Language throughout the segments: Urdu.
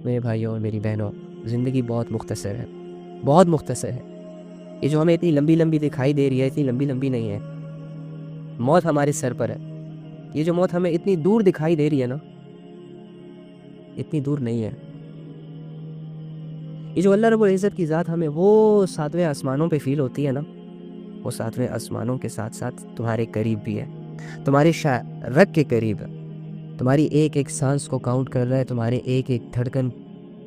میرے بھائیوں اور میری بہنوں، زندگی بہت مختصر ہے، بہت مختصر ہے۔ یہ جو ہمیں اتنی لمبی لمبی دکھائی دے رہی ہے، اتنی لمبی لمبی نہیں ہے۔ موت ہمارے سر پر ہے۔ یہ جو موت ہمیں اتنی دور دکھائی دے رہی ہے نا، اتنی دور نہیں ہے۔ یہ جو اللہ رب العزت کی ذات ہمیں وہ 7ویں آسمانوں پہ فیل ہوتی ہے نا، وہ 7ویں آسمانوں کے ساتھ ساتھ تمہارے قریب بھی ہے، تمہارے رگ کے قریب ہے، تمہاری ایک ایک سانس کو کاؤنٹ کر رہا ہے، تمہارے ایک ایک دھڑکن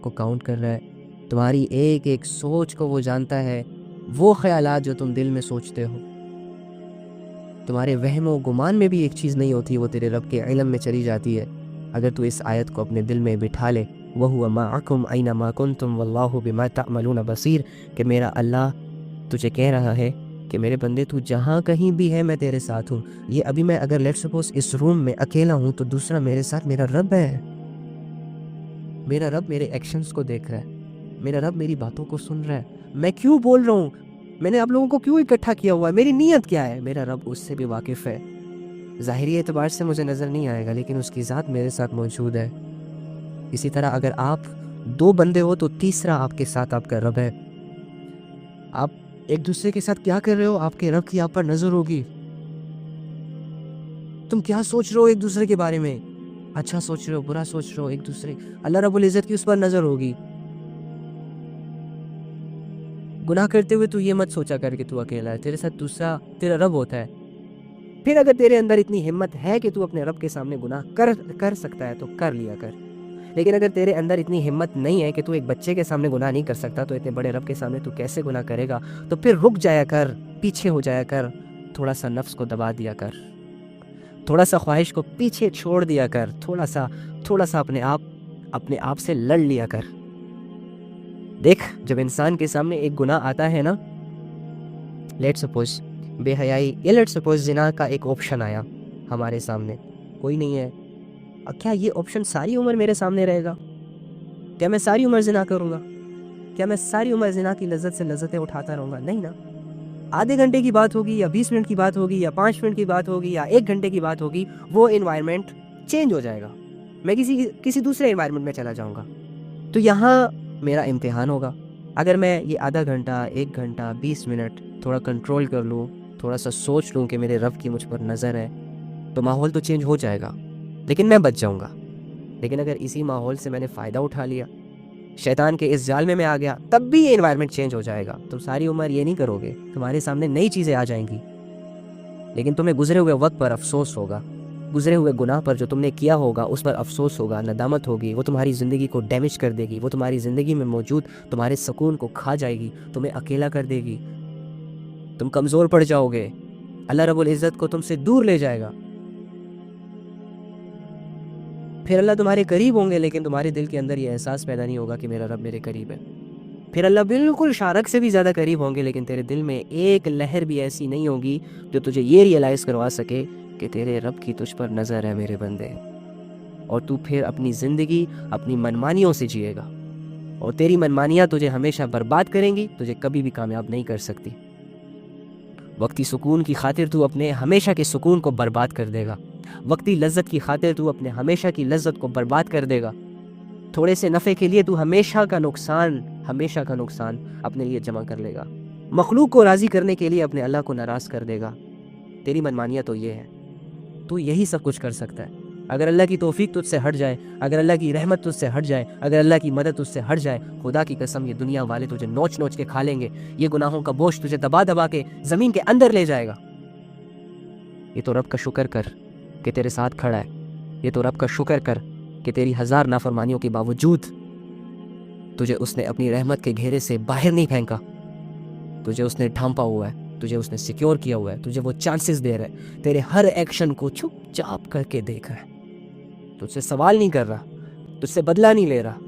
کو کاؤنٹ کر رہا ہے، تمہاری ایک ایک سوچ کو وہ جانتا ہے، وہ خیالات جو تم دل میں سوچتے ہو۔ تمہارے وہم و گمان میں بھی ایک چیز نہیں ہوتی، وہ تیرے رب کے علم میں چلی جاتی ہے۔ اگر تو اس آیت کو اپنے دل میں بٹھا لے، وَهُوَ مَعَكُمْ أَيْنَمَا كُنْتُمْ وَاللَّهُ بِمَا تَعْمَلُونَ بَصِيرٌ، کہ میرا اللہ تجھے کہہ رہا ہے کہ میرے بندے تو جہاں کہیں بھی ہے میں تیرے ساتھ ہوں۔ یہ ابھی میں اگر لیٹ سپوز اس روم میں اکیلا ہوں تو دوسرا میرے ساتھ میرا رب ہے۔ میرا رب میرے ایکشنز کو دیکھ رہا ہے، میرا رب میری باتوں کو سن رہا ہے، میں کیوں بول رہا ہوں، میں نے آپ لوگوں کو کیوں اکٹھا کیا ہوا ہے، میری نیت کیا ہے، میرا رب اس سے بھی واقف ہے۔ ظاہری اعتبار سے مجھے نظر نہیں آئے گا، لیکن اس کی ذات میرے ساتھ موجود ہے۔ اسی طرح اگر آپ 2 بندے ہو تو تیسرا آپ کے ساتھ آپ کا رب ہے۔ آپ ایک دوسرے کے ساتھ کیا کر رہے ہو، آپ کے رب کی آپ پر نظر ہوگی۔ تم کیا سوچ رہے ہو ایک دوسرے کے بارے میں، اچھا سوچ رہے ہو، برا سوچ رہے ہو ایک دوسرے، اللہ رب العزت کی اس پر نظر ہوگی۔ گناہ کرتے ہوئے تو یہ مت سوچا کر کہ تو اکیلا ہے، تیرے ساتھ دوسرا تیرا رب ہوتا ہے۔ پھر اگر تیرے اندر اتنی ہمت ہے کہ تو اپنے رب کے سامنے گناہ کر سکتا ہے تو کر لیا کر، لیکن اگر تیرے اندر اتنی ہمت نہیں ہے کہ تو ایک بچے کے سامنے گناہ نہیں کر سکتا تو اتنے بڑے رب کے سامنے تو کیسے گناہ کرے گا؟ تو پھر رک جایا کر، پیچھے ہو جایا کر، تھوڑا سا نفس کو دبا دیا کر، تھوڑا سا خواہش کو پیچھے چھوڑ دیا کر، تھوڑا سا اپنے آپ سے لڑ لیا کر۔ دیکھ، جب انسان کے سامنے ایک گناہ آتا ہے نا، لیٹ سپوز بے حیائی یا لیٹ سپوز زنا کا ایک آپشن آیا ہمارے سامنے، کوئی نہیں ہے، کیا یہ آپشن ساری عمر میرے سامنے رہے گا؟ کیا میں ساری عمر زنا کروں گا؟ کیا میں ساری عمر زنا کی لذت سے لذتیں اٹھاتا رہوں گا؟ نہیں نا۔ آدھے گھنٹے کی بات ہوگی یا 20 منٹ کی بات ہوگی یا 5 منٹ کی بات ہوگی یا 1 گھنٹے کی بات ہوگی، وہ انوائرمنٹ چینج ہو جائے گا، میں کسی دوسرے انوائرمنٹ میں چلا جاؤں گا۔ تو یہاں میرا امتحان ہوگا۔ اگر میں یہ آدھا گھنٹہ، 1 گھنٹہ، 20 منٹ تھوڑا کنٹرول کر لوں، تھوڑا سا سوچ لوں کہ میرے رب کی مجھ پر نظر ہے، تو ماحول تو چینج ہو جائے گا، لیکن میں بچ جاؤں گا۔ لیکن اگر اسی ماحول سے میں نے فائدہ اٹھا لیا، شیطان کے اس جال میں آ گیا، تب بھی یہ انوائرمنٹ چینج ہو جائے گا۔ تم ساری عمر یہ نہیں کرو گے، تمہارے سامنے نئی چیزیں آ جائیں گی، لیکن تمہیں گزرے ہوئے وقت پر افسوس ہوگا، گزرے ہوئے گناہ پر جو تم نے کیا ہوگا اس پر افسوس ہوگا، ندامت ہوگی، وہ تمہاری زندگی کو ڈیمیج کر دے گی، وہ تمہاری زندگی میں موجود تمہارے سکون کو کھا جائے گی، تمہیں اکیلا کر دے گی، تم کمزور پڑ جاؤ گے، اللہ رب العزت کو تم سے دور لے جائے گا۔ پھر اللہ تمہارے قریب ہوں گے، لیکن تمہارے دل کے اندر یہ احساس پیدا نہیں ہوگا کہ میرا رب میرے قریب ہے۔ پھر اللہ بالکل شارک سے بھی زیادہ قریب ہوں گے، لیکن تیرے دل میں ایک لہر بھی ایسی نہیں ہوگی جو تجھے یہ ریئلائز کروا سکے کہ تیرے رب کی تجھ پر نظر ہے میرے بندے، اور تو پھر اپنی زندگی اپنی منمانیوں سے جیے گا، اور تیری منمانیاں تجھے ہمیشہ برباد کریں گی، تجھے کبھی بھی کامیاب نہیں کر سکتی۔ وقتی سکون کی خاطر تو اپنے ہمیشہ کے سکون کو برباد کر دے گا، وقتی لذت کی خاطر تو اپنے ہمیشہ کی لذت کو برباد کر دے گا، تھوڑے سے نفع کے لیے تو ہمیشہ کا نقصان اپنے لیے جمع کر لے گا، مخلوق کو راضی کرنے کے لیے اپنے اللہ کو ناراض کر دے گا۔ تیری منمانیاں تو یہ ہے، تو یہی سب کچھ کر سکتا ہے۔ اگر اللہ کی توفیق تجھ سے ہٹ جائے، اگر اللہ کی رحمت تجھ سے ہٹ جائے، اگر اللہ کی مدد تجھ سے ہٹ جائے، خدا کی قسم یہ دنیا والے تجھے نوچ نوچ کے کھا لیں گے، یہ گناہوں کا بوجھ تجھے دبا دبا کے زمین کے اندر لے جائے گا۔ یہ تو رب کا شکر کر کہ تیرے ساتھ کھڑا ہے، یہ تو رب کا شکر کر کہ تیری 1000 نافرمانیوں کے باوجود تجھے اس نے اپنی رحمت کے گھیرے سے باہر نہیں پھینکا، تجھے اس نے ڈھانپا ہوا ہے، تجھے اس نے سیکیور کیا ہوا ہے، تجھے وہ چانسز دے رہا ہے، تیرے ہر ایکشن کو چھپ چاپ کر کے دیکھ رہا ہے، تجھ سے سوال نہیں کر رہا، تجھ سے بدلہ نہیں لے رہا۔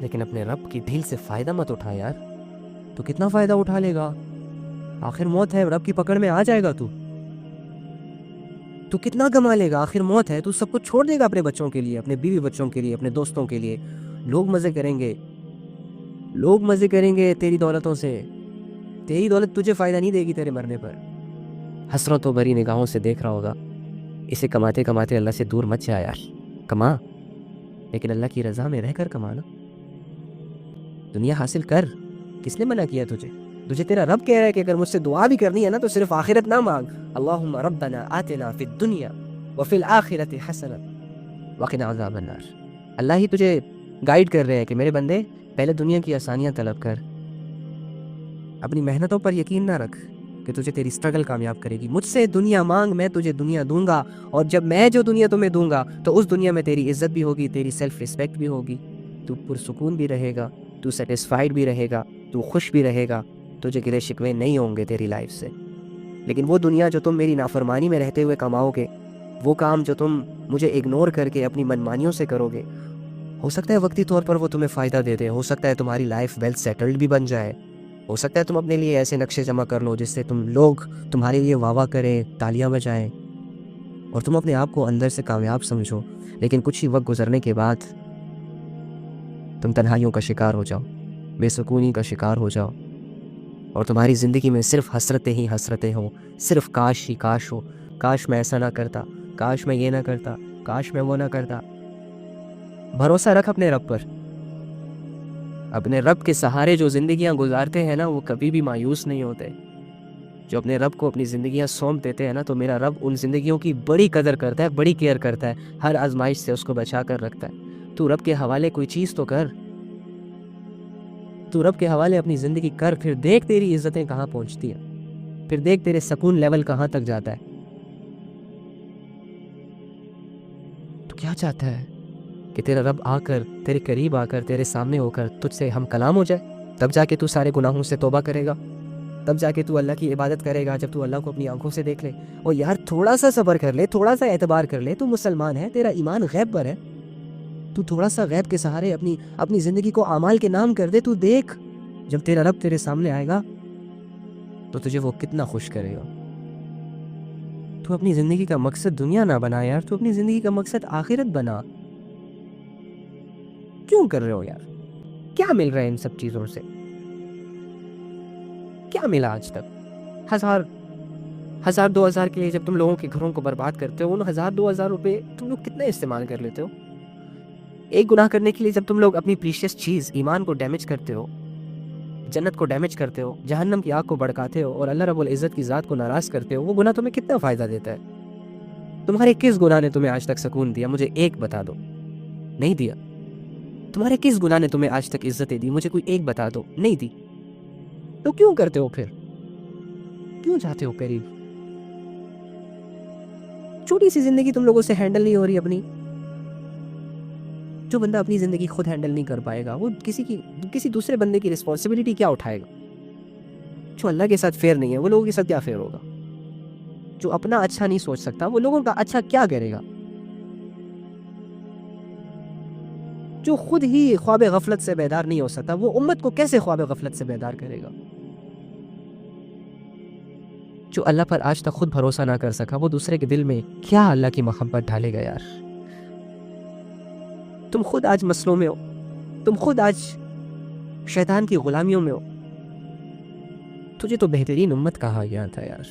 لیکن اپنے رب کی ڈھیل سے فائدہ مت اٹھا یار، تو کتنا فائدہ اٹھا لے گا؟ آخر موت ہے، رب کی پکڑ میں آ جائے گا تو کتنا کما لے گا؟ آخر موت ہے، تو سب کچھ چھوڑ دے گا اپنے بچوں کے لیے، اپنے بیوی بچوں کے لیے، اپنے دوستوں کے لیے، لوگ مزے کریں گے تیری دولتوں سے، تیری دولت تجھے فائدہ نہیں دے گی تیرے مرنے پر۔ حسرتوں بھری نگاہوں سے دیکھ رہا ہوگا، اسے کماتے کماتے اللہ سے دور مت جا یار، کما لیکن اللہ کی رضا میں رہ کر کمانا. دنیا حاصل کر. کس نے منع کیا تجھے؟ تجھے تیرا رب کہہ رہا ہے کہ اگر مجھ سے دعا بھی کرنی ہے نا تو صرف آخرت نہ مانگ. اللہم ربنا آتنا فی الدنیا وفی الآخرۃ حسنۃ وقنا عذاب النار. اللہ ہی تجھے گائیڈ کر رہے ہیں کہ میرے بندے پہلے دنیا کی آسانیاں طلب کر. اپنی محنتوں پر یقین نہ رکھ کہ تجھے تیری اسٹرگل کامیاب کرے گی. مجھ سے دنیا مانگ، میں تجھے دنیا دوں گا، اور جب میں جو دنیا تمہیں دوں گا تو اس دنیا میں تیری عزت بھی ہوگی، تیری سیلف رسپیکٹ بھی ہوگی، تو پرسکون بھی رہے گا، تو سیٹسفائیڈ بھی رہے گا، تو خوش بھی رہے گا، تجھے گلے شکوے نہیں ہوں گے تیری لائف سے. لیکن وہ دنیا جو تم میری نافرمانی میں رہتے ہوئے کماؤ گے، وہ کام جو تم مجھے اگنور کر کے اپنی منمانیوں سے کرو گے، ہو سکتا ہے وقتی طور پر وہ تمہیں فائدہ دے دے، ہو سکتا ہے تمہاری لائف ویل سیٹلڈ بھی بن جائے، ہو سکتا ہے تم اپنے لیے ایسے نقشے جمع کر لو جس سے تم لوگ تمہارے لیے واہ واہ کریں، تالیاں بجائیں، اور تم اپنے آپ کو اندر سے کامیاب سمجھو. لیکن کچھ ہی وقت گزرنے کے بعد تم تنہائیوں کا شکار ہو جاؤ، بے سکونی کا شکار ہو جاؤ، اور تمہاری زندگی میں صرف حسرتیں ہی حسرتیں ہوں، صرف کاش ہی کاش ہو. کاش میں ایسا نہ کرتا، کاش میں یہ نہ کرتا، کاش میں وہ نہ کرتا. بھروسہ رکھ اپنے رب پر. اپنے رب کے سہارے جو زندگیاں گزارتے ہیں نا وہ کبھی بھی مایوس نہیں ہوتے. جو اپنے رب کو اپنی زندگیاں سونپ دیتے ہیں نا تو میرا رب ان زندگیوں کی بڑی قدر کرتا ہے، بڑی کیئر کرتا ہے، ہر آزمائش سے اس کو بچا کر رکھتا ہے. تو رب کے حوالے کوئی چیز تو کر، تو رب کے حوالے اپنی زندگی کر، پھر دیکھ تیری عزتیں کہاں پہنچتی ہیں، پھر دیکھ تیرے سکون لیول کہاں تک جاتا ہے. تو کیا چاہتا ہے کہ تیرا رب آ کر تیرے قریب آ کر تیرے سامنے ہو کر تجھ سے ہم کلام ہو جائے؟ تب جا کے تو سارے گناہوں سے توبہ کرے گا، تب جا کے تو اللہ کی عبادت کرے گا، جب تو اللہ کو اپنی آنکھوں سے دیکھ لے. اور یار تھوڑا سا صبر کر لے، تھوڑا سا اعتبار کر لے. تو مسلمان ہے، تیرا ایمان غیب پر ہے، تو تھوڑا سا غیب کے سہارے اپنی زندگی کو اعمال کے نام کر دے. تو دیکھ جب تیرا رب تیرے سامنے آئے گا تو تجھے وہ کتنا خوش کرے گا. تو اپنی زندگی کا مقصد دنیا نہ بنا یار، تو اپنی زندگی کا مقصد آخرت بنا. کیوں کر رہے ہو یار؟ کیا مل رہا ہے ان سب چیزوں سے؟ کیا ملا آج تک؟ 1000-2000 کے لیے جب تم لوگوں کے گھروں کو برباد کرتے ہو، ان 1000-2000 روپے تم لوگ کتنے استعمال کر لیتے ہو؟ ایک گناہ کرنے کے لیے جب تم لوگ اپنی پریشیس چیز ایمان کو ڈیمیج کرتے ہو، جنت کو ڈیمیج کرتے ہو، جہنم کی آگ کو بھڑکاتے ہو، اور اللہ رب العزت کی ذات کو ناراض کرتے ہو، وہ گناہ تمہیں کتنا فائدہ دیتا ہے؟ تمہارے کس گناہ نے تمہیں آج تک سکون دیا؟ مجھے ایک بتا دو. نہیں دیا. تمہارے کس گناہ نے تمہیں آج تک عزتیں دی؟ مجھے کوئی ایک بتا دو. نہیں دی. تو کیوں کرتے ہو پھر؟ کیوں جاتے ہو قریب؟ چھوٹی سی زندگی تم لوگوں سے ہینڈل نہیں ہو رہی اپنی. جو بندہ اپنی زندگی خود ہینڈل نہیں کر پائے گا وہ کسی دوسرے بندے کی رسپانسبلٹی کیا اٹھائے گا؟ جو اللہ کے ساتھ فیئر نہیں ہے وہ لوگوں کے ساتھ کیا فیئر ہوگا؟ جو اپنا اچھا نہیں سوچ سکتا وہ لوگوں کا اچھا کیا کرے گا؟ جو خود ہی خواب غفلت سے بیدار نہیں ہو سکتا وہ امت کو کیسے خواب غفلت سے بیدار کرے گا؟ جو اللہ پر آج تک خود بھروسہ نہ کر سکا وہ دوسرے کے دل میں کیا اللہ کی محبت ڈالے گا یار؟ تم خود آج مسلوں میں ہو، تم خود آج شیطان کی غلامیوں میں ہو. تجھے تو بہترین امت کہا گیا تھا یار،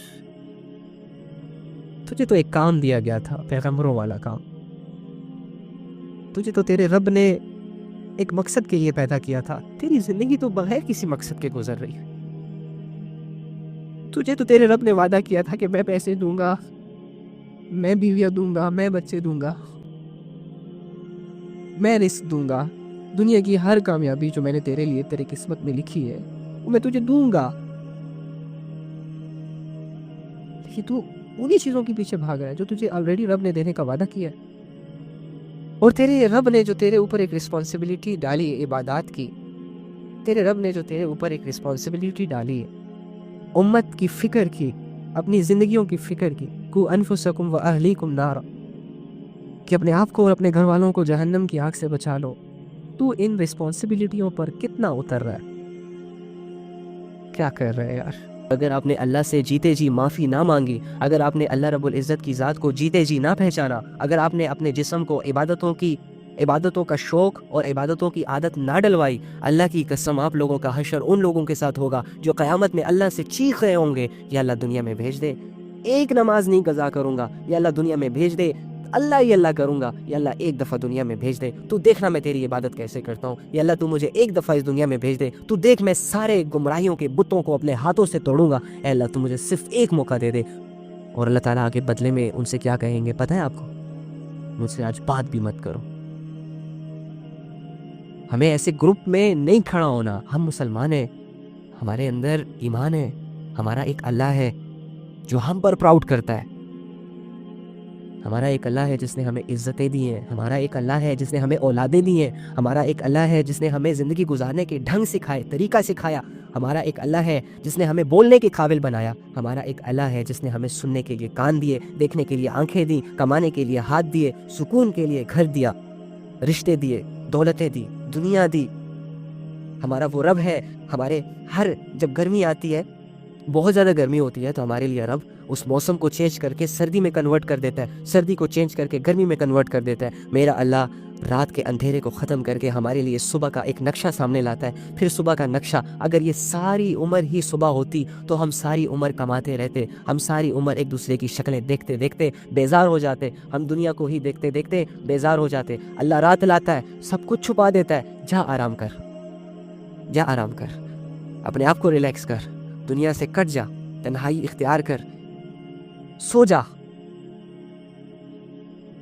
تجھے تو ایک کام دیا گیا تھا، پیغمبروں والا کام. تجھے تو تیرے رب نے ایک مقصد کے لیے پیدا کیا تھا. تیری زندگی تو بغیر کسی مقصد کے گزر رہی ہے. تجھے تو تیرے رب نے وعدہ کیا تھا کہ میں پیسے دوں گا، میں بیویاں دوں گا، میں بچے دوں گا، میں رزق دوں گا، دنیا کی ہر کامیابی جو میں نے تیرے لیے تیرے قسمت میں لکھی ہے وہ میں تجھے دوں گا. لیکن تو انہی چیزوں کے پیچھے بھاگ رہا ہے جو تجھے آلریڈی رب نے دینے کا وعدہ کیا ہے. اور تیرے رب نے جو تیرے اوپر ایک رسپانسبلٹی ڈالی عبادات کی، تیرے رب نے جو تیرے اوپر ایک رسپانسبلٹی ڈالی امت کی فکر کی، اپنی زندگیوں کی فکر کی، کو انفسکم و اہلیکم نارا، کہ اپنے آپ کو اور اپنے گھر والوں کو جہنم کی آگ سے بچا لو. تو ان رسپانسبلٹیوں پر کتنا اتر رہا ہے؟ کیا کر رہے ہیں یار؟ اگر آپ نے اللہ سے جیتے جی معافی نہ مانگی، اگر آپ نے اللہ رب العزت کی ذات کو جیتے جی نہ پہچانا، اگر آپ نے اپنے جسم کو عبادتوں کا شوق اور عبادتوں کی عادت نہ ڈلوائی، اللہ کی قسم آپ لوگوں کا حشر ان لوگوں کے ساتھ ہوگا جو قیامت میں اللہ سے چیخ رہے ہوں گے، یا اللہ دنیا میں بھیج دے، ایک نماز نہیں قضا کروں گا، یا اللہ دنیا میں بھیج دے، اللہ ہی اللہ کروں گا، یا اللہ ایک دفعہ دنیا میں بھیج دے، تو دیکھنا میں تیری عبادت کیسے کرتا ہوں، یا اللہ تو مجھے ایک دفعہ اس دنیا میں بھیج دے، تو دیکھ میں سارے گمراہیوں کے بتوں کو اپنے ہاتھوں سے توڑوں گا، اے اللہ تو مجھے صرف ایک موقع دے دے۔ اور اللہ تعالیٰ آگے بدلے میں ان سے کیا کہیں گے پتہ ہے آپ کو؟ مجھ سے آج بات بھی مت کرو۔ ہمیں ایسے گروپ میں نہیں کھڑا ہونا، ہم مسلمان ہیں، ہمارے اندر ایمان ہے، ہمارا ایک اللہ ہے جو ہم پر پراؤڈ کرتا ہے، ہمارا ایک اللہ ہے جس نے ہمیں عزتیں دی ہیں، ہمارا ایک اللہ ہے جس نے ہمیں اولادیں دی ہیں، ہمارا ایک اللہ ہے جس نے ہمیں زندگی گزارنے کے ڈھنگ سکھائے، طریقہ سکھایا، ہمارا ایک اللہ ہے جس نے ہمیں بولنے کے قابل بنایا، ہمارا ایک اللہ ہے جس نے ہمیں سننے کے لیے کان دیے، دیکھنے کے لیے آنکھیں دی، کمانے کے لیے ہاتھ دیے، سکون کے لیے گھر دیا، رشتے دیے، دولتیں دی، دنیا دی۔ ہمارا وہ رب ہے، ہمارے جب گرمی آتی ہے، بہت زیادہ گرمی ہوتی ہے، تو ہمارے لیے رب اس موسم کو چینج کر کے سردی میں کنورٹ کر دیتا ہے، سردی کو چینج کر کے گرمی میں کنورٹ کر دیتا ہے۔ میرا اللہ رات کے اندھیرے کو ختم کر کے ہمارے لیے صبح کا ایک نقشہ سامنے لاتا ہے، پھر صبح کا نقشہ، اگر یہ ساری عمر ہی صبح ہوتی تو ہم ساری عمر کماتے رہتے، ہم ساری عمر ایک دوسرے کی شکلیں دیکھتے دیکھتے بیزار ہو جاتے، ہم دنیا کو ہی دیکھتے دیکھتے بیزار ہو جاتے۔ اللہ رات لاتا ہے، سب کچھ چھپا دیتا ہے، جا آرام کر، جا آرام کر، اپنے آپ کو ریلیکس کر، دنیا سے کٹ جا، تنہائی اختیار کر، سو جا،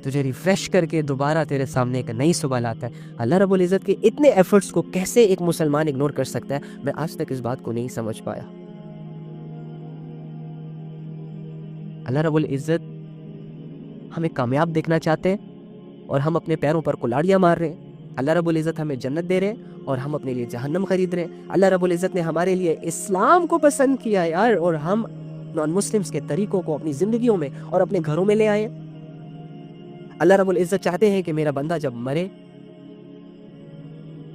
تجھے ریفریش کر کے دوبارہ تیرے سامنے ایک نئی صبح لاتا ہے۔ اللہ رب العزت کے اتنے ایفرٹس کو کیسے ایک مسلمان اگنور کر سکتا ہے، میں آج تک اس بات کو نہیں سمجھ پایا۔ اللہ رب العزت ہمیں کامیاب دیکھنا چاہتے ہیں اور ہم اپنے پیروں پر کلاڑیاں مار رہے ہیں۔ اللہ رب العزت ہمیں جنت دے رہے ہیں اور ہم اپنے لیے جہنم خرید رہے ہیں۔ اللہ رب العزت نے ہمارے لیے اسلام کو پسند کیا یار، اور ہم نان مسلمز کے طریقوں کو اپنی زندگیوں میں اور اپنے گھروں میں لے آئے ہیں۔ اللہ رب العزت چاہتے ہیں کہ میرا بندہ جب مرے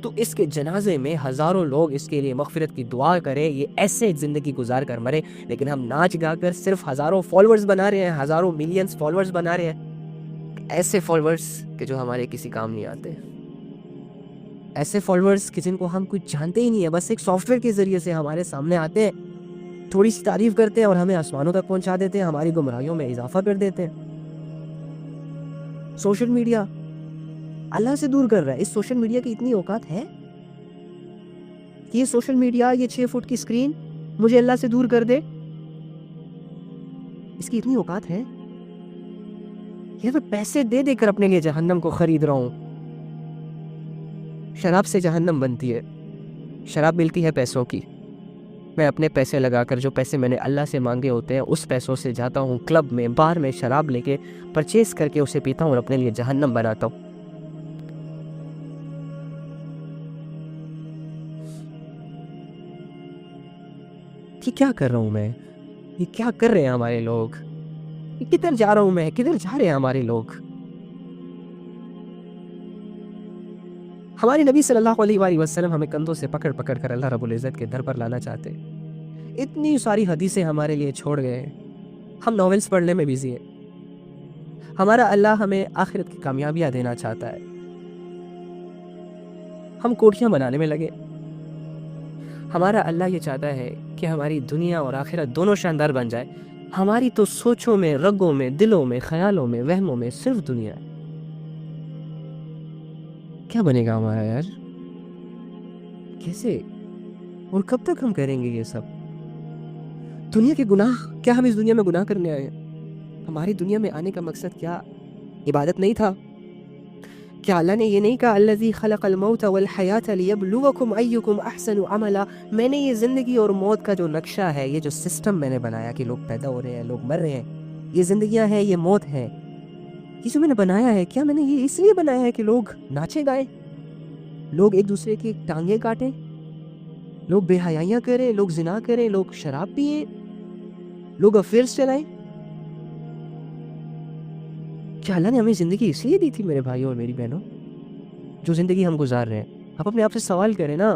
تو اس کے جنازے میں ہزاروں لوگ اس کے لیے مغفرت کی دعا کرے، یہ ایسے زندگی گزار کر مرے، لیکن ہم ناچ گا کر صرف ہزاروں فالورز بنا رہے ہیں، ہزاروں ملینز فالورز بنا رہے ہیں، ایسے فالورز کہ جو ہمارے کسی کام نہیں آتے، ایسے فالورز کہ جن کو ہم کچھ جانتے ہی نہیں ہیں، بس ایک سافٹ ویئر کے ذریعے سے ہمارے سامنے آتے ہیں، تھوڑی سی تعریف کرتے ہیں اور ہمیں آسمانوں تک پہنچا دیتے ہیں، ہماری گمراہیوں میں اضافہ کر دیتے ہیں۔ سوشل میڈیا اللہ سے دور کر رہا ہے۔ اس سوشل میڈیا کی اتنی اوقات ہے کہ یہ سوشل میڈیا، یہ 6 فٹ کی اسکرین مجھے اللہ سے دور کر دے، اس کی اتنی اوقات ہے؟ یہ میں پیسے دے دے کر اپنے لیے جہنم کو خرید رہا ہوں۔ شراب سے جہنم بنتی ہے، شراب ملتی ہے پیسوں کی، میں اپنے پیسے لگا کر، جو پیسے میں نے اللہ سے مانگے ہوتے ہیں، اس پیسوں سے جاتا ہوں کلب میں، بار میں شراب لے کے پرچیز کر کے اسے پیتا ہوں اور اپنے لیے جہنم بناتا ہوں۔ یہ کیا کر رہا ہوں میں؟ یہ کیا کر رہے ہیں ہمارے لوگ؟ یہ کدھر جا رہا ہوں میں؟ کدھر جا رہے ہیں ہمارے لوگ؟ ہمارے نبی صلی اللہ علیہ وآلہ وسلم ہمیں کندھوں سے پکڑ پکڑ کر اللہ رب العزت کے در پر لانا چاہتے ہیں۔ اتنی ساری حدیثیں ہمارے لیے چھوڑ گئے ہیں، ہم ناولز پڑھنے میں بزی ہیں۔ ہمارا اللہ ہمیں آخرت کی کامیابیاں دینا چاہتا ہے، ہم کوٹھیاں بنانے میں لگے۔ ہمارا اللہ یہ چاہتا ہے کہ ہماری دنیا اور آخرت دونوں شاندار بن جائے، ہماری تو سوچوں میں، رگوں میں، دلوں میں، خیالوں میں، وہموں میں صرف دنیا ہے۔ کیا بنے گا ہمارا یار؟ کیسے اور کب تک ہم کریں گے یہ سب؟ دنیا کے گناہ، کیا ہم اس دنیا میں گناہ کرنے آئے ہیں؟ ہماری دنیا میں آنے کا مقصد کیا عبادت نہیں تھا؟ کیا اللہ نے یہ نہیں کہا الذی خلق الموت والحیات لیبلوکم ایکم احسن عملا؟ میں نے یہ زندگی اور موت کا جو نقشہ ہے، یہ جو سسٹم میں نے بنایا کہ لوگ پیدا ہو رہے ہیں، لوگ مر رہے ہیں، یہ زندگیاں ہیں، یہ موت ہے، یہ جو میں نے بنایا ہے، کیا میں نے یہ اس لیے بنایا ہے کہ لوگ ناچے گائیں، لوگ ایک دوسرے کی ٹانگیں کاٹیں، لوگ بے حیائیاں کریں، لوگ زنا کریں، لوگ شراب پئیں، لوگ افیئرز چلائیں؟ کیا اللہ نے ہمیں زندگی اس لیے دی تھی میرے بھائیوں اور میری بہنوں؟ جو زندگی ہم گزار رہے ہیں، آپ اپنے آپ سے سوال کریں نا،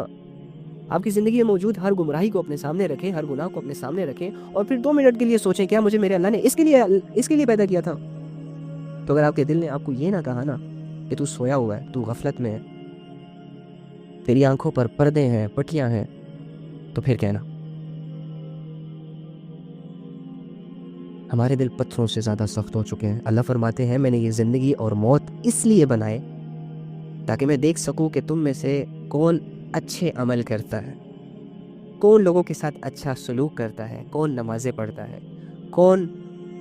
آپ کی زندگی میں موجود ہر گمراہی کو اپنے سامنے رکھیں، ہر گناہ کو اپنے سامنے رکھیں، اور پھر 2 منٹ کے لیے سوچیں کیا مجھے میرے اللہ نے اس کے لیے پیدا کیا تھا؟ تو اگر آپ کے دل نے آپ کو یہ نہ کہا نا کہ تو سویا ہوا ہے، تو غفلت میں ہے، تیری آنکھوں پر پردے ہیں، پٹیاں ہیں، تو پھر کہنا ہمارے دل پتھروں سے زیادہ سخت ہو چکے ہیں۔ اللہ فرماتے ہیں میں نے یہ زندگی اور موت اس لیے بنائے تاکہ میں دیکھ سکوں کہ تم میں سے کون اچھے عمل کرتا ہے، کون لوگوں کے ساتھ اچھا سلوک کرتا ہے، کون نمازیں پڑھتا ہے، کون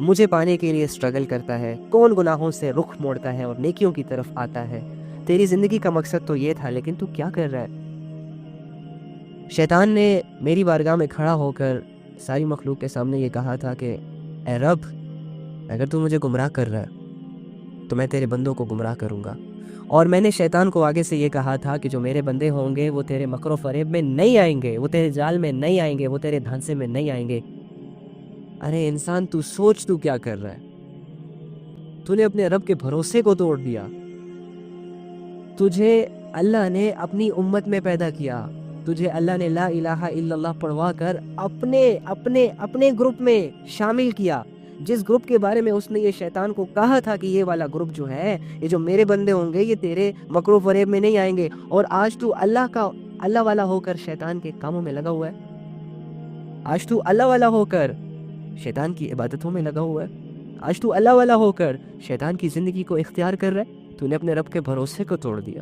مجھے پانے کے لیے اسٹرگل کرتا ہے، کون گناہوں سے رخ موڑتا ہے اور نیکیوں کی طرف آتا ہے۔ تیری زندگی کا مقصد تو یہ تھا، لیکن تو کیا کر رہا ہے؟ شیطان نے میری بارگاہ میں کھڑا ہو کر ساری مخلوق کے سامنے یہ کہا تھا کہ اے رب، اگر تو مجھے گمراہ کر رہا ہے تو میں تیرے بندوں کو گمراہ کروں گا۔ اور میں نے شیطان کو آگے سے یہ کہا تھا کہ جو میرے بندے ہوں گے وہ تیرے مکر و فریب میں نہیں آئیں گے، وہ تیرے جال میں نہیں آئیں گے، وہ تیرے دھانسے میں نہیں آئیں گے۔ ارے انسان تو سوچ تو کیا کر رہا ہے؟ تو نے اپنے رب کے بھروسے کو توڑ دیا۔ تجھے اللہ نے اپنی امت میں پیدا کیا، تجھے اللہ نے لا الہ الا اللہ پڑھوا کر اپنے گروپ میں شامل کیا، جس گروپ کے بارے میں اس نے یہ شیطان کو کہا تھا کہ یہ والا گروپ جو ہے، یہ جو میرے بندے ہوں گے یہ تیرے مکر و فریب میں نہیں آئیں گے، اور آج تو اللہ والا ہو کر شیطان کے کاموں میں لگا ہوا ہے۔ آج تو اللہ والا ہو کر شیطان کی عبادتوں میں لگا ہوا ہے۔ آج تو اللہ والا ہو کر شیطان کی زندگی کو اختیار کر رہا ہے۔ تو نے اپنے رب کے بھروسے کو توڑ دیا۔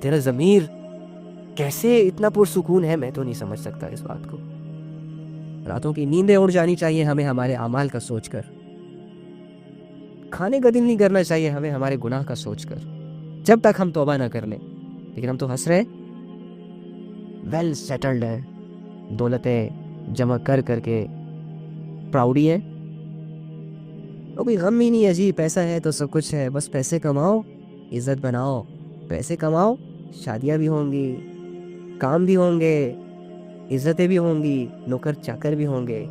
تیرا ضمیر کیسے اتنا پرسکون ہے، میں تو نہیں سمجھ سکتا اس بات کو۔ راتوں کی نیندیں اڑ جانی چاہیے ہمیں ہمارے اعمال کا سوچ کر، کھانے کا دل نہیں کرنا چاہیے ہمیں ہمارے گناہ کا سوچ کر، جب تک ہم توبہ نہ کر لیں۔ لیکن ہم تو ہنس رہے ویل سیٹلڈ ہیں، دولتیں جمع کر کے پراؤڈی ہے، اور کوئی غم ہی نہیں ہے جی، پیسہ ہے تو سب کچھ ہے، بس پیسے کماؤ، عزت بناؤ، پیسے کماؤ، شادیاں بھی ہوں گی، کام بھی ہوں گے، عزتیں بھی ہوں گی، نوکر چاکر بھی ہوں گے،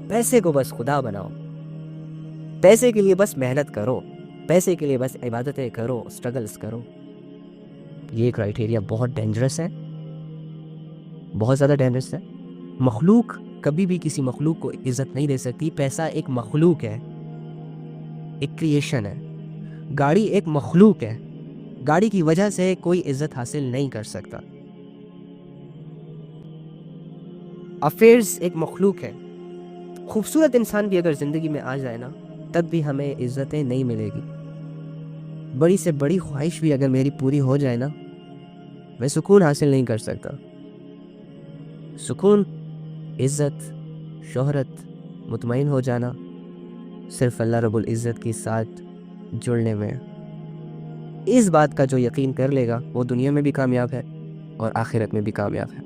پیسے کو بس خدا بناؤ، پیسے کے لیے بس محنت کرو، پیسے کے لیے بس عبادتیں کرو، سٹرگلز کرو۔ یہ کرائٹیریا بہت ڈینجرس ہے، بہت زیادہ ڈینجرس ہے۔ مخلوق کبھی بھی کسی مخلوق کو عزت نہیں دے سکتی۔ پیسہ ایک مخلوق ہے، ایک کریشن ہے۔ گاڑی ایک مخلوق ہے، گاڑی کی وجہ سے کوئی عزت حاصل نہیں کر سکتا۔ افیئرز ایک مخلوق ہے۔ خوبصورت انسان بھی اگر زندگی میں آ جائے نا، تب بھی ہمیں عزتیں نہیں ملے گی۔ بڑی سے بڑی خواہش بھی اگر میری پوری ہو جائے نا، میں سکون حاصل نہیں کر سکتا۔ سکون، عزت، شہرت، مطمئن ہو جانا صرف اللہ رب العزت کے ساتھ جڑنے میں۔ اس بات کا جو یقین کر لے گا وہ دنیا میں بھی کامیاب ہے اور آخرت میں بھی کامیاب ہے۔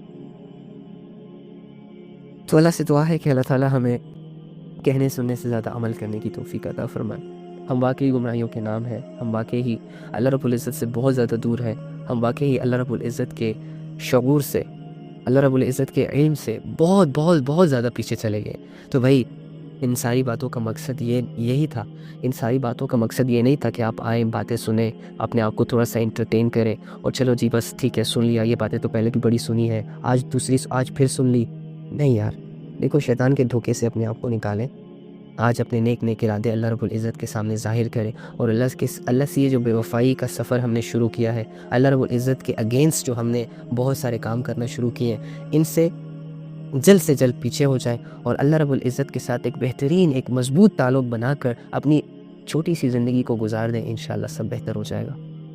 تو اللہ سے دعا ہے کہ اللہ تعالیٰ ہمیں کہنے سننے سے زیادہ عمل کرنے کی توفیق عطا فرمائے۔ ہم واقعی گمراہیوں کے نام ہیں، ہم واقعی اللہ رب العزت سے بہت زیادہ دور ہیں، ہم واقعی اللہ رب العزت کے شعور سے، اللہ رب العزت کے علم سے بہت بہت بہت زیادہ پیچھے چلے گئے۔ تو بھائی ان ساری باتوں کا مقصد یہی تھا، ان ساری باتوں کا مقصد یہ نہیں تھا کہ آپ آئیں، باتیں سنیں، اپنے آپ کو تھوڑا سا انٹرٹین کریں اور چلو جی بس ٹھیک ہے سن لیا، یہ باتیں تو پہلے بھی بڑی سنی ہے، آج پھر سن لی۔ نہیں یار، دیکھو شیطان کے دھوکے سے اپنے آپ کو نکالیں، آج اپنے نیک ارادے اللہ رب العزت کے سامنے ظاہر کریں، اور اللہ سے یہ جو بے وفائی کا سفر ہم نے شروع کیا ہے، اللہ رب العزت کے اگینسٹ جو ہم نے بہت سارے کام کرنا شروع کیے ہیں، ان سے جلد پیچھے ہو جائیں اور اللہ رب العزت کے ساتھ ایک بہترین، ایک مضبوط تعلق بنا کر اپنی چھوٹی سی زندگی کو گزار دیں۔ انشاءاللہ سب بہتر ہو جائے گا،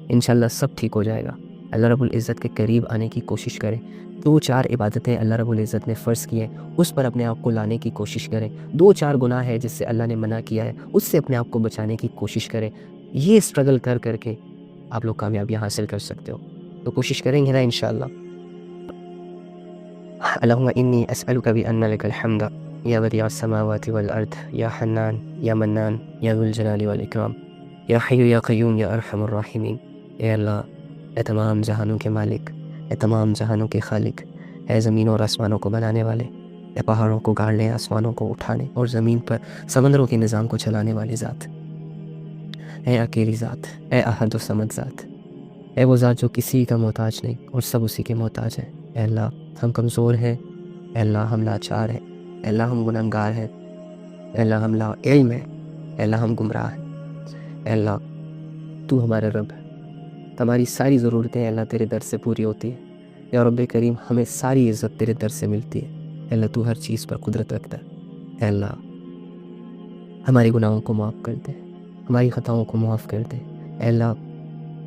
انشاءاللہ سب ٹھیک ہو جائے گا۔ اللہ رب العزت کے قریب آنے کی کوشش کریں، 2-4 عبادتیں اللہ رب العزت نے فرض کی ہیں، اس پر اپنے آپ کو لانے کی کوشش کریں۔ 2-4 گناہ ہے جس سے اللہ نے منع کیا ہے، اس سے اپنے آپ کو بچانے کی کوشش کریں۔ یہ اسٹرگل کر کے آپ لوگ کامیابیاں حاصل کر سکتے ہو، تو کوشش کریں گے نا انشاءاللہ۔ اللہم انی اسألک بأن لک الحمد یا بدیع السماوات والارض یا حنان یا منان یا ذو الجلال والاکرام یا حی یا قیوم یا ارحم الراحمین۔ اے اللہ، اے تمام جہانوں کے مالک، اے تمام جہانوں کے خالق، اے زمین اور آسمانوں کو بنانے والے، اے پہاڑوں کو گاڑنے، آسمانوں کو اٹھانے اور زمین پر سمندروں کے نظام کو چلانے والی ذات، اے اکیلی ذات، اے احد و صمد ذات، اے وہ ذات جو کسی کا محتاج نہیں اور سب اسی کے محتاج ہیں۔ اے اللہ، ہم کمزور ہیں، اے اللہ ہم لاچار ہیں، اے اللہ ہم گنہگار ہیں، اے اللہ ہم لا علم ہیں، اے اللہ ہم گمراہ ہیں۔ اے اللہ تو ہمارا رب ہے، ہماری ساری ضرورتیں اے اللہ تیرے در سے پوری ہوتی ہیں۔ یا رب کریم، ہمیں ساری عزت تیرے در سے ملتی ہے۔ اللہ تو ہر چیز پر قدرت رکھتا ہے۔ اے اللہ ہمارے گناہوں کو معاف کر دے، ہماری خطاؤں کو معاف کر دے۔ اے اللہ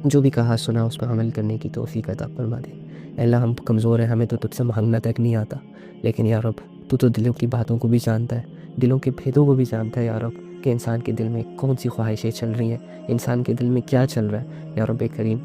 جو بھی کہا سنا اس پر عمل کرنے کی توفیق عطا فرما دے۔ اے اللہ ہم کمزور ہیں، ہمیں تو تجھ سے مانگنا تک نہیں آتا، لیکن یا رب تو دلوں کی باتوں کو بھی جانتا ہے، دلوں کے بھیدوں کو بھی جانتا ہے یا رب، کہ انسان کے دل میں کون سی خواہشیں چل رہی ہیں، انسان کے دل میں کیا چل رہا ہے۔ یا رب کریم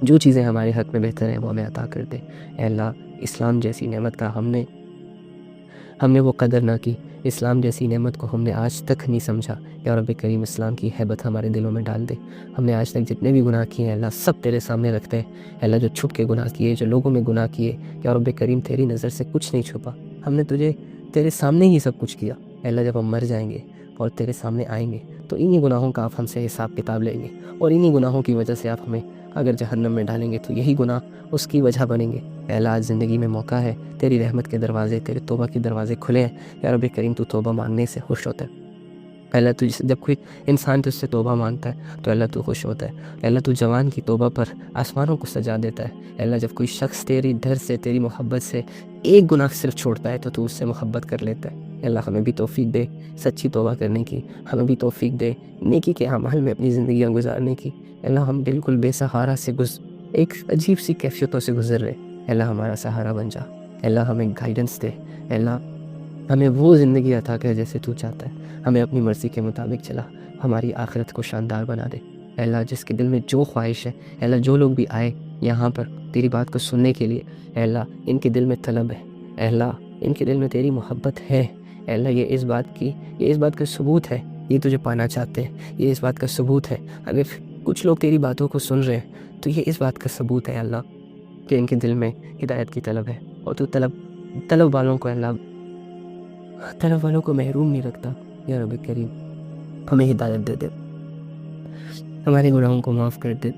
جو چیزیں ہمارے حق میں بہتر ہیں وہ ہمیں عطا کر دے۔ اے اللہ اسلام جیسی نعمت کا ہم نے وہ قدر نہ کی، اسلام جیسی نعمت کو ہم نے آج تک نہیں سمجھا۔ یا رب کریم اسلام کی ہیبت ہمارے دلوں میں ڈال دے۔ ہم نے آج تک جتنے بھی گناہ کیے ہیں اللہ سب تیرے سامنے رکھتے ہیں۔ اللہ جو چھپ کے گناہ کیے، جو لوگوں میں گناہ کیے، یا رب کریم تیری نظر سے کچھ نہیں چھپا، ہم نے تیرے سامنے ہی سب کچھ کیا۔ اللہ جب ہم مر جائیں گے اور تیرے سامنے آئیں گے تو انہی گناہوں کا آپ ہم سے حساب کتاب لیں گے، اور انہی گناہوں کی وجہ سے آپ ہمیں اگر جہنم میں ڈالیں گے تو یہی گناہ اس کی وجہ بنیں گے۔ اے اللہ آج زندگی میں موقع ہے، تیری رحمت کے دروازے، تیرے توبہ کے دروازے کھلے ہیں۔ یا رب کریم تو توبہ مانگنے سے خوش ہوتا ہے۔ اللہ جب کوئی انسان تجھ سے توبہ مانگتا ہے تو اللہ تو خوش ہوتا ہے۔ اللہ تو جوان کی توبہ پر آسمانوں کو سجا دیتا ہے۔ اللہ جب کوئی شخص تیری ڈر سے، تیری محبت سے ایک گناہ صرف چھوڑتا ہے تو اس سے محبت کر لیتا ہے۔ اللہ ہمیں بھی توفیق دے سچی توبہ کرنے کی، ہمیں بھی توفیق دے نیکی کے اعمال میں اپنی زندگیاں گزارنے کی۔ اللہ ہم بالکل بے سہارا سے ایک عجیب سی کیفیتوں سے گزر رہے، اللہ ہمارا سہارا بن جا۔ اللہ ہمیں گائیڈنس دے، اللہ ہمیں وہ زندگی عطا کر جیسے تو چاہتا ہے، ہمیں اپنی مرضی کے مطابق چلا، ہماری آخرت کو شاندار بنا دے۔ اے اللہ جس کے دل میں جو خواہش ہے، اے اللہ جو لوگ بھی آئے یہاں پر تیری بات کو سننے کے لیے، اے اللہ ان کے دل میں طلب ہے، اے اللہ ان کے دل میں تیری محبت ہے۔ اے اللہ یہ اس بات کا ثبوت ہے، یہ تجھے پانا چاہتے ہیں، یہ اس بات کا ثبوت ہے۔ اگر کچھ لوگ تیری باتوں کو سن رہے ہیں تو یہ اس بات کا ثبوت ہے اللہ کہ ان کے دل میں ہدایت کی طلب ہے، اور تو طلب والوں کو اللہ طلب والوں کو محروم نہیں رکھتا۔ یا رب کریم ہمیں ہدایت دے دے، ہمارے گناہوں کو معاف کر دے،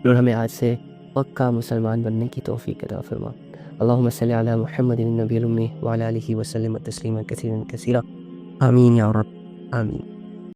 اور ہمیں آج سے پکا مسلمان بننے کی توفیق عطا فرما۔ اللہم صلی علی محمد النبی الامی وعلی آلہ وسلم تسلیما کثیرا کثیرا، آمین یا رب آمین۔